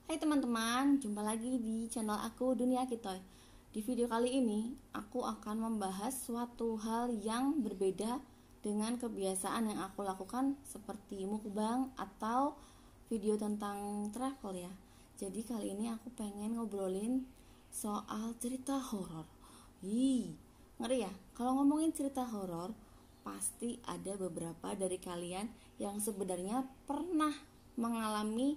Hai teman-teman, jumpa lagi di channel aku Dunia Kitoy. Di video kali ini, aku akan membahas suatu hal yang berbeda dengan kebiasaan yang aku lakukan seperti mukbang atau video tentang travel ya. Jadi kali ini aku pengen ngobrolin soal cerita horor. Ngeri ya? Kalau ngomongin cerita horor, pasti ada beberapa dari kalian yang sebenarnya pernah mengalami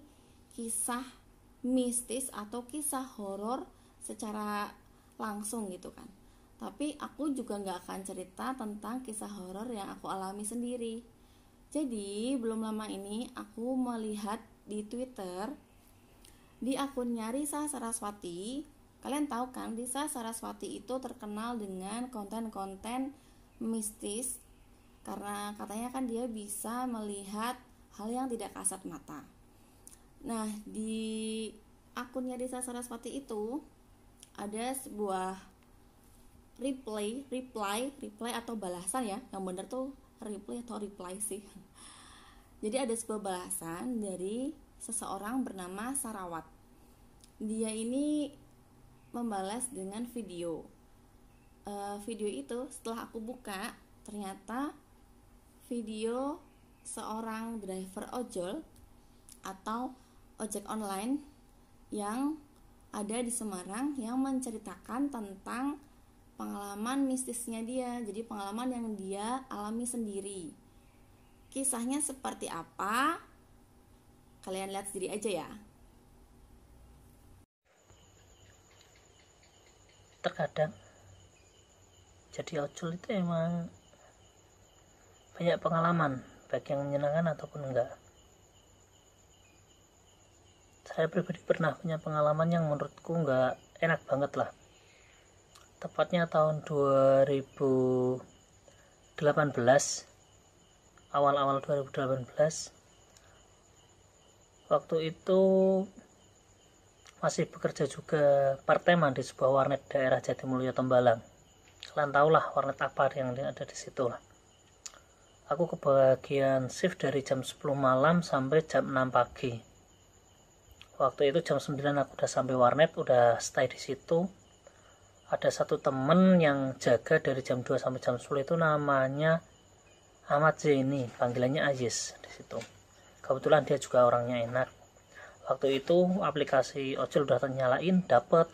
kisah mistis atau kisah horor secara langsung gitu kan. Tapi aku juga gak akan cerita tentang kisah horor yang aku alami sendiri. Jadi belum lama ini aku melihat di Twitter di akunnya Risa Saraswati. Kalian tahu kan, Risa Saraswati itu terkenal dengan konten-konten mistis karena katanya kan dia bisa melihat hal yang tidak kasat mata. Nah, di akunnya Risa Saraswati itu ada sebuah reply atau balasan ya. Yang benar tuh reply atau reply sih. Jadi ada sebuah balasan dari seseorang bernama Sarawat. Dia ini membalas dengan video. Video itu setelah aku buka, ternyata video seorang driver ojol atau ojek online yang ada di Semarang yang menceritakan tentang pengalaman mistisnya dia. Jadi pengalaman yang dia alami sendiri. Kisahnya seperti apa? Kalian lihat sendiri aja ya. Terkadang jadi ojol itu emang banyak pengalaman, baik yang menyenangkan ataupun enggak. Saya pribadi pernah punya pengalaman yang menurutku enggak enak banget lah. Tepatnya tahun 2018, awal-awal 2018. Waktu itu masih bekerja juga part-time di sebuah warnet daerah Jatimulyo Tembalang. Kalian tahu lah warnet apa yang ada di situ lah. Aku kebagian shift dari jam 10 malam sampai jam 6 pagi. Waktu itu jam 9 aku udah sampai warnet, udah stay di situ. Ada satu temen yang jaga dari jam 2 sampai jam 10 itu namanya Ahmad Zaini, panggilannya Ayis di situ. Kebetulan dia juga orangnya enak. Waktu itu aplikasi ojol udah ternyalain, dapet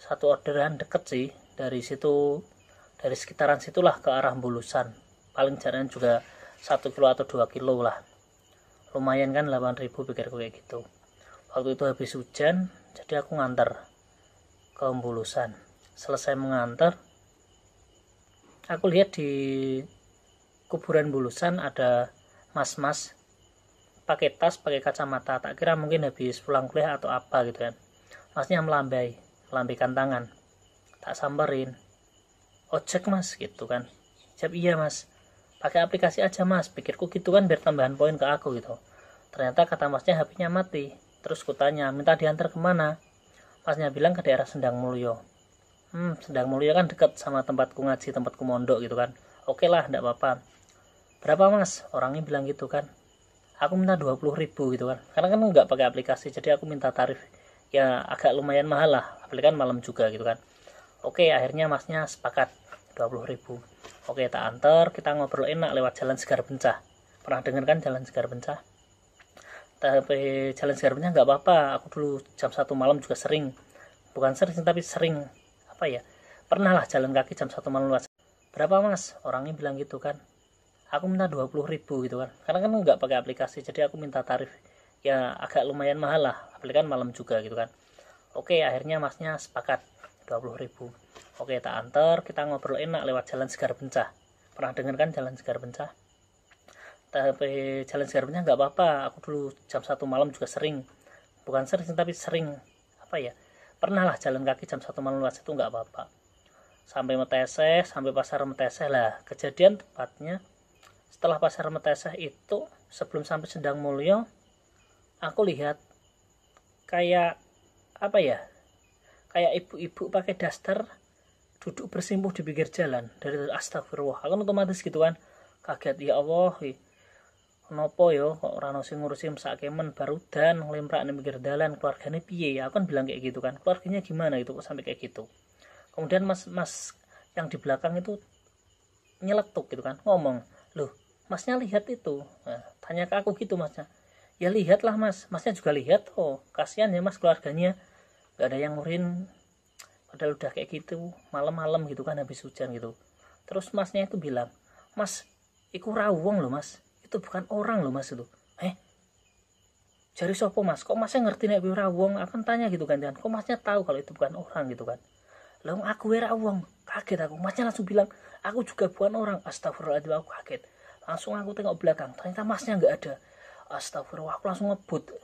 satu orderan deket sih dari situ, dari sekitaran situlah ke arah Bulusan. Paling jaraknya juga 1 kilo atau 2 kilo lah. Lumayan kan, 8.000 pikirku kayak gitu. Waktu itu habis hujan, jadi aku nganter ke Bulusan. Selesai mengantar, aku lihat di kuburan Bulusan ada mas-mas pakai tas, pakai kacamata. Tak kira mungkin habis pulang kuliah atau apa gitu kan. Masnya melambaikan tangan. Tak samperin, ojek mas gitu kan. Jawab iya mas, pakai aplikasi aja mas, pikirku gitu kan, biar tambahan poin ke aku gitu. Ternyata kata masnya HP-nya mati. Terus kutanya, minta diantar kemana? Masnya bilang ke daerah Sendang Mulyo. Sendang Mulyo kan deket sama tempatku ngaji, tempatku mondok gitu kan. Oke lah, enggak apa-apa. Berapa mas? Orangnya bilang gitu kan. Aku minta 20.000 gitu kan, karena kan nggak pakai aplikasi, jadi aku minta tarif ya agak lumayan mahal lah, apalagi kan malam juga gitu kan. Oke, akhirnya masnya sepakat 20.000. Oke, tak antar, kita ngobrol enak lewat Jalan Segar Bencah. Pernah denger kan Jalan Segar Bencah? Tapi Jalan Segar Bencah nggak apa-apa, aku dulu jam 1 malam juga sering, bukan sering tapi sering apa ya, pernah lah jalan kaki jam 1 malam lewat. Berapa mas? Orangnya bilang gitu kan. Aku minta 20.000 gitu kan, karena kan nggak pakai aplikasi, jadi aku minta tarif ya agak lumayan mahal lah, apalagi kan malam juga gitu kan. Oke, akhirnya masnya sepakat 20.000. Oke, tak antar, kita ngobrol enak lewat Jalan Segar Bencah. Pernah denger kan Jalan Segar Bencah? Tapi Jalan Segar Bencah nggak apa-apa, aku dulu jam 1 malam juga sering, bukan sering tapi sering apa ya, pernah lah jalan kaki jam 1 malam lewat situ, nggak apa-apa. Sampai Meteseh, sampai pasar Meteseh lah. Kejadian tepatnya setelah pasar Meteseh itu, sebelum sampai Sendang Mulyo, aku lihat kayak apa ya, kayak ibu-ibu pakai daster duduk bersimpuh di pinggir jalan. Dari astagfirullah, aku otomatis gitu kan, kaget, ya Allah, kenapa yo kok ora ono sing ngurusi mesake men barudan nglemprak ning pinggir dalan, keluargane piye ya, aku kan bilang kayak gitu kan, keluarganya gimana gitu kok sampai kayak gitu. Kemudian mas yang di belakang itu nyeletuk gitu kan, ngomong, loh masnya lihat itu, nah, tanya ke aku gitu masnya, ya lihatlah mas, masnya juga lihat, oh kasihan ya mas keluarganya gak ada yang ngurin, padahal udah kayak gitu malam-malam gitu kan habis hujan gitu. Terus masnya itu bilang, mas iku rawong loh mas, itu bukan orang loh mas itu. Jari sopo mas, kok masnya ngerti nek rawong, akan tanya gitu kan, kok masnya tahu kalau itu bukan orang gitu kan. Lah aku rawong, kaget aku, masnya langsung bilang aku juga bukan orang. Astagfirullahaladzim, aku kaget, langsung aku tengok belakang, ternyata masnya nggak ada. Astagfirullah, aku langsung ngebut,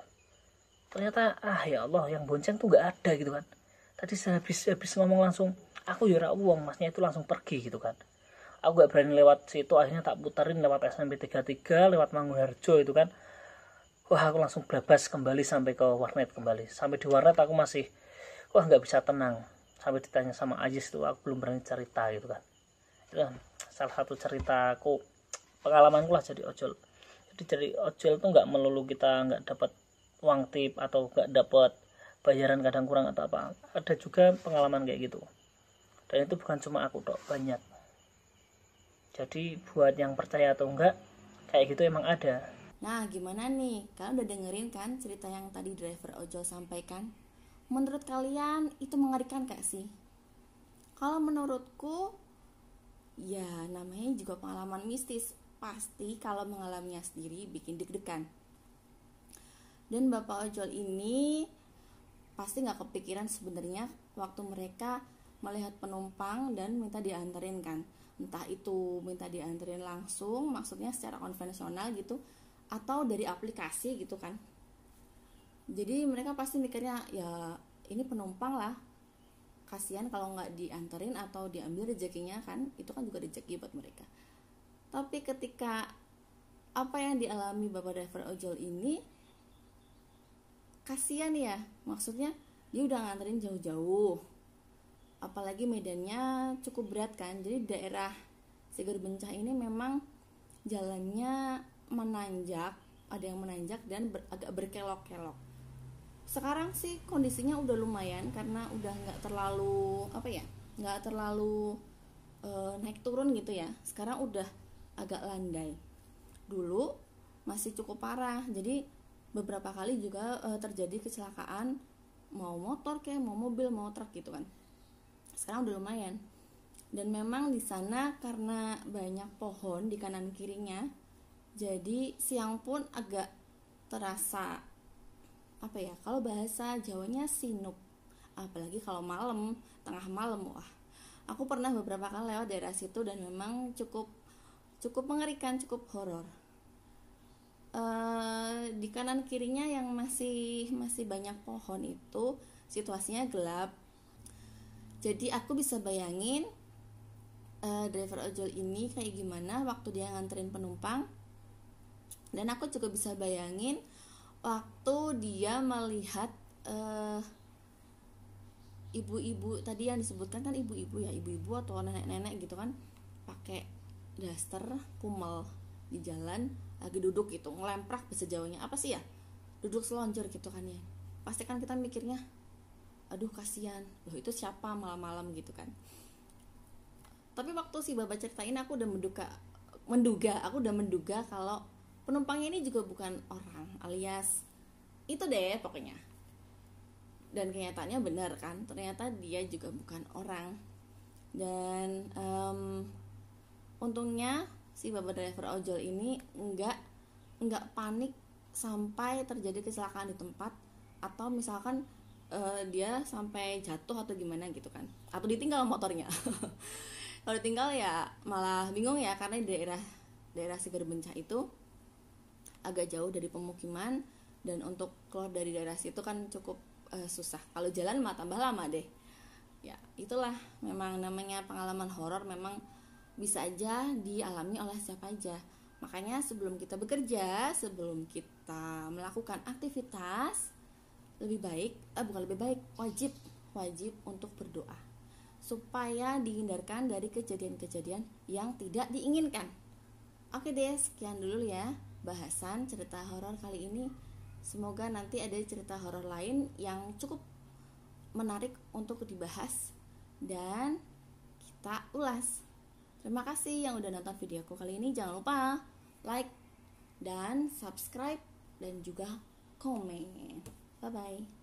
ternyata ya Allah yang bonceng tuh nggak ada gitu kan. Tadi habis ngomong langsung aku ya rawong, masnya itu langsung pergi gitu kan. Aku gak berani lewat situ, akhirnya tak puterin lewat SMP 33, lewat Mangunharjo itu kan. Wah aku langsung berabas kembali sampai ke warnet kembali. Sampai di warnet aku masih nggak bisa tenang, sampai ditanya sama Ajis tuh aku belum berani cerita gitu kan. Itu kan salah satu ceritaku, pengalamanku lah jadi ojol. Jadi jadi ojol tuh nggak melulu kita nggak dapat uang tip atau nggak dapat bayaran kadang kurang atau apa, ada juga pengalaman kayak gitu. Dan itu bukan cuma aku dok, banyak. Jadi buat yang percaya atau enggak, kayak gitu emang ada. Nah, gimana nih? Kalian udah dengerin kan cerita yang tadi driver ojol sampaikan? Menurut kalian itu mengerikan gak sih? Kalau menurutku, ya namanya juga pengalaman mistis. Pasti kalau mengalaminya sendiri bikin deg-degan. Dan bapak ojol ini pasti gak kepikiran sebenarnya waktu mereka melihat penumpang dan minta dianterin kan. Entah itu minta dianterin langsung, maksudnya secara konvensional gitu, atau dari aplikasi gitu kan. Jadi mereka pasti mikirnya ya ini penumpang lah, kasihan kalau nggak dianterin atau diambil rezekinya kan, itu kan juga rezeki buat mereka. Tapi ketika apa yang dialami bapak driver ojol ini, kasihan ya, maksudnya dia udah nganterin jauh-jauh, apalagi medannya cukup berat kan. Jadi daerah Sigerbencah ini memang jalannya menanjak, ada yang menanjak dan agak berkelok-kelok. Sekarang sih kondisinya udah lumayan karena udah nggak terlalu nggak terlalu naik turun gitu ya. Sekarang udah agak landai. Dulu masih cukup parah, jadi beberapa kali juga terjadi kecelakaan, mau motor kayak mau mobil mau truk gitu kan. Sekarang udah lumayan. Dan memang di sana karena banyak pohon di kanan kirinya, jadi siang pun agak terasa kalau bahasa Jawanya sinup. Apalagi kalau malam, tengah malam, wah. Aku pernah beberapa kali lewat daerah situ dan memang cukup mengerikan, cukup horor. Di kanan kirinya yang masih banyak pohon itu situasinya gelap. Jadi aku bisa bayangin driver ojol ini kayak gimana waktu dia nganterin penumpang. Dan aku juga bisa bayangin waktu dia melihat ibu-ibu tadi yang disebutkan kan, ibu-ibu atau nenek-nenek gitu kan, pakai daster kumel di jalan lagi duduk gitu, ngelemprak, bahasa Jawanya apa sih ya, duduk selonjor gitu kan ya. Pasti kan kita mikirnya aduh kasihan, loh itu siapa malam-malam gitu kan. Tapi waktu si bapak ceritain aku udah menduga kalau penumpangnya ini juga bukan orang, alias itu deh pokoknya. Dan kenyataannya benar kan, ternyata dia juga bukan orang. Dan untungnya si bapak driver ojol ini enggak panik sampai terjadi kecelakaan di tempat, atau misalkan dia sampai jatuh atau gimana gitu kan, atau ditinggal motornya. Kalau ditinggal ya malah bingung ya, karena di daerah Sigerbencah itu agak jauh dari pemukiman, dan untuk keluar dari daerah situ kan cukup susah. Kalau jalan mah tambah lama deh. Ya itulah, memang namanya pengalaman horor memang bisa aja dialami oleh siapa aja. Makanya sebelum kita bekerja, sebelum kita melakukan aktivitas, wajib untuk berdoa supaya dihindarkan dari kejadian-kejadian yang tidak diinginkan. Oke deh, sekian dulu ya. bahasan cerita horor kali ini. Semoga nanti ada cerita horor lain yang cukup menarik untuk dibahas dan kita ulas. Terima kasih yang udah nonton videoku kali ini. Jangan lupa like dan subscribe dan juga komen. Bye bye.